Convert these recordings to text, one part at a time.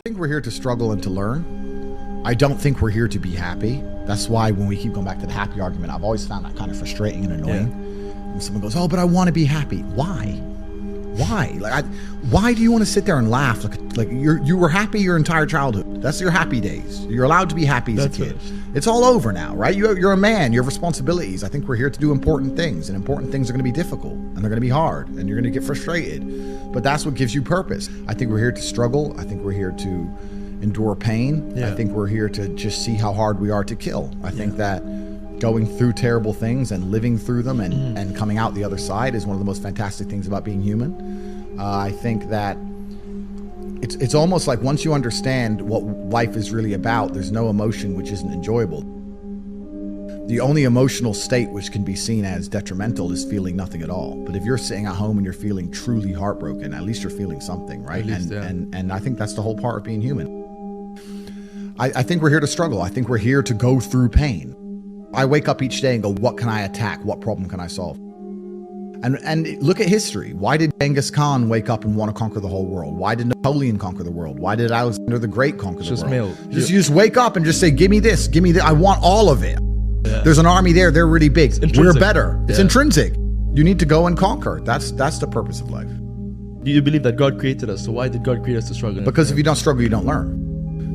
think we're here to struggle and to learn. I don't think we're here to be happy. That's why when we keep going back to the happy argument, I've always found that kind of frustrating and annoying. Yeah. When someone goes, oh, but I want to be happy. Why? Why do you want to sit there and laugh? Like you were happy your entire childhood. That's your happy days. You're allowed to be happy as a kid. It's all over now, right? You're a man. You have responsibilities. I think we're here to do important things, and important things are going to be difficult, and they're going to be hard, and you're going to get frustrated. But that's what gives you purpose. I think we're here to struggle. I think we're here to endure pain. Yeah. I think we're here to just see how hard we are to kill. I think that going through terrible things and living through them and coming out the other side is one of the most fantastic things about being human. I think that it's almost like once you understand what life is really about, there's no emotion which isn't enjoyable. The only emotional state which can be seen as detrimental is feeling nothing at all. But if you're sitting at home and you're feeling truly heartbroken, at least you're feeling something, right? And I think that's the whole part of being human. I think we're here to struggle. I think we're here to go through pain. I wake up each day and go, what can I attack? What problem can I solve? And look at history. Why did Genghis Khan wake up and want to conquer the whole world? Why did Napoleon conquer the world? Why did Alexander the Great conquer the world? You just wake up and just say, give me this, give me that. I want all of it. Yeah. There's an army there. They're really big. We're better. It's intrinsic. You need to go and conquer. That's the purpose of life. You believe that God created us. So why did God create us to struggle? Because if you don't struggle, you don't learn.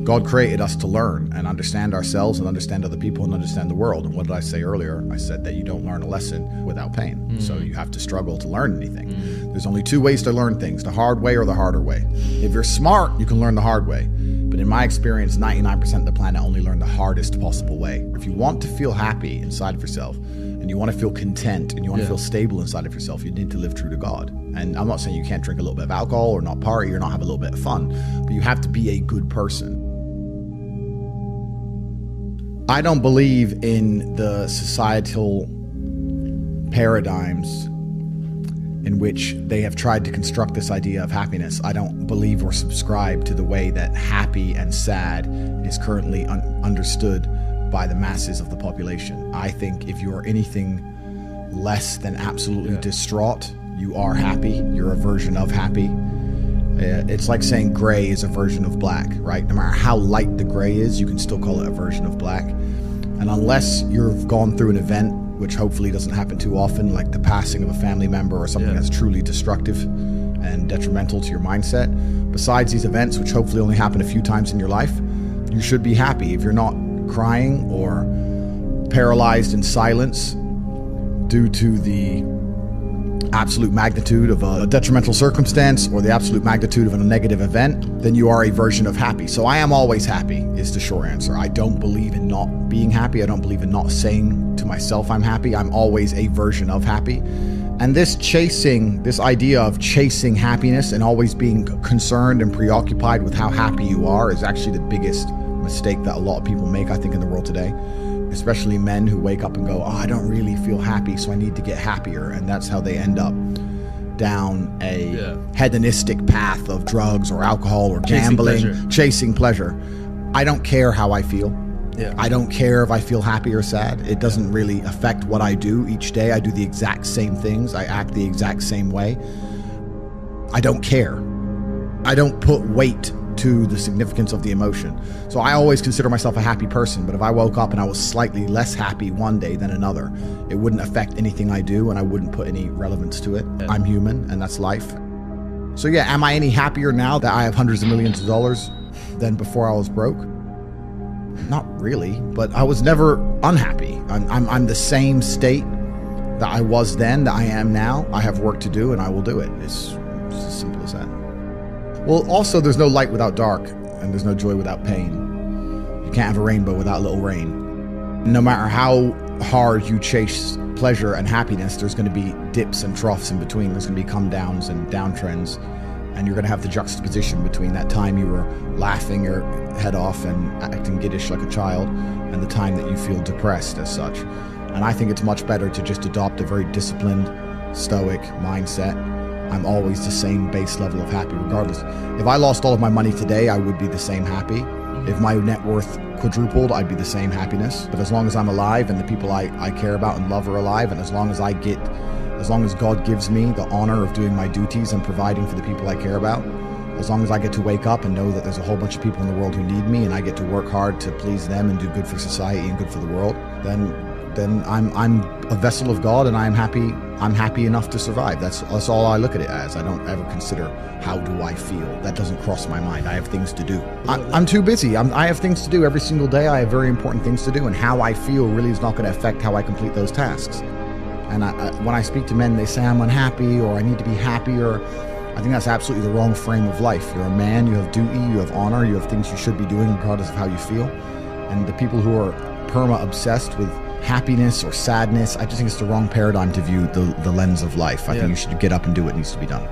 God created us to learn and understand ourselves and understand other people and understand the world. And what did I say earlier? I said that you don't learn a lesson without pain. So you have to struggle to learn anything. There's only two ways to learn things, the hard way or the harder way. If you're smart, you can learn the hard way. But in my experience, 99% of the planet only learn the hardest possible way. If you want to feel happy inside of yourself and you want to feel content and you want to feel stable inside of yourself, you need to live true to God. And I'm not saying you can't drink a little bit of alcohol or not party or not have a little bit of fun, but you have to be a good person. I don't believe in the societal paradigms in which they have tried to construct this idea of happiness. I don't believe or subscribe to the way that happy and sad is currently understood by the masses of the population. I think if you are anything less than absolutely distraught, you are happy. You're a version of happy. It's like saying gray is a version of black, right? No matter how light the gray is, you can still call it a version of black. And unless you've gone through an event, which hopefully doesn't happen too often, like the passing of a family member or something that's truly destructive and detrimental to your mindset, besides these events, which hopefully only happen a few times in your life, you should be happy. If you're not crying or paralyzed in silence due to the absolute magnitude of a detrimental circumstance or the absolute magnitude of a negative event, then you are a version of happy. So I am always happy is the short answer. I don't believe in not being happy. I don't believe in not saying to myself I'm happy. I'm always a version of happy. And this idea of chasing happiness and always being concerned and preoccupied with how happy you are is actually the biggest mistake that a lot of people make, I think, in the world today. Especially men who wake up and go, oh, I don't really feel happy, so I need to get happier. And that's how they end up down a hedonistic path of drugs or alcohol or gambling, chasing pleasure. I don't care how I feel. I don't care if I feel happy or sad. It doesn't really affect what I do each day. I do the exact same things. I act the exact same way. I don't care. I don't put weight to the significance of the emotion. So I always consider myself a happy person, but if I woke up and I was slightly less happy one day than another, it wouldn't affect anything I do and I wouldn't put any relevance to it. I'm human and that's life. So yeah, am I any happier now that I have hundreds of millions of dollars than before I was broke? Not really, but I was never unhappy. I'm the same state that I was then, that I am now. I have work to do and I will do it. It's as simple as that. Well, also, there's no light without dark, and there's no joy without pain. You can't have a rainbow without a little rain. No matter how hard you chase pleasure and happiness, there's going to be dips and troughs in between. There's going to be come downs and downtrends, and you're going to have the juxtaposition between that time you were laughing your head off and acting giddish like a child, and the time that you feel depressed as such. And I think it's much better to just adopt a very disciplined, stoic mindset. I'm always the same base level of happy regardless. If I lost all of my money today, I would be the same happy. If my net worth quadrupled, I'd be the same happiness. But as long as I'm alive and the people I care about and love are alive, and as long as God gives me the honor of doing my duties and providing for the people I care about, As long as I get to wake up and know that there's a whole bunch of people in the world who need me, and I get to work hard to please them and do good for society and good for the world, then I'm a vessel of God, and I'm happy enough to survive. That's all I look at it as. I don't ever consider, how do I feel? That doesn't cross my mind. I have things to do. I'm too busy. I have things to do every single day. I have very important things to do, and how I feel really is not going to affect how I complete those tasks. And when I speak to men, they say I'm unhappy or I need to be happier. I think that's absolutely the wrong frame of life. You're a man, you have duty, you have honor, you have things you should be doing regardless of how you feel. And the people who are perma-obsessed with happiness or sadness, I just think it's the wrong paradigm to view the lens of life. I think you should get up and do what needs to be done.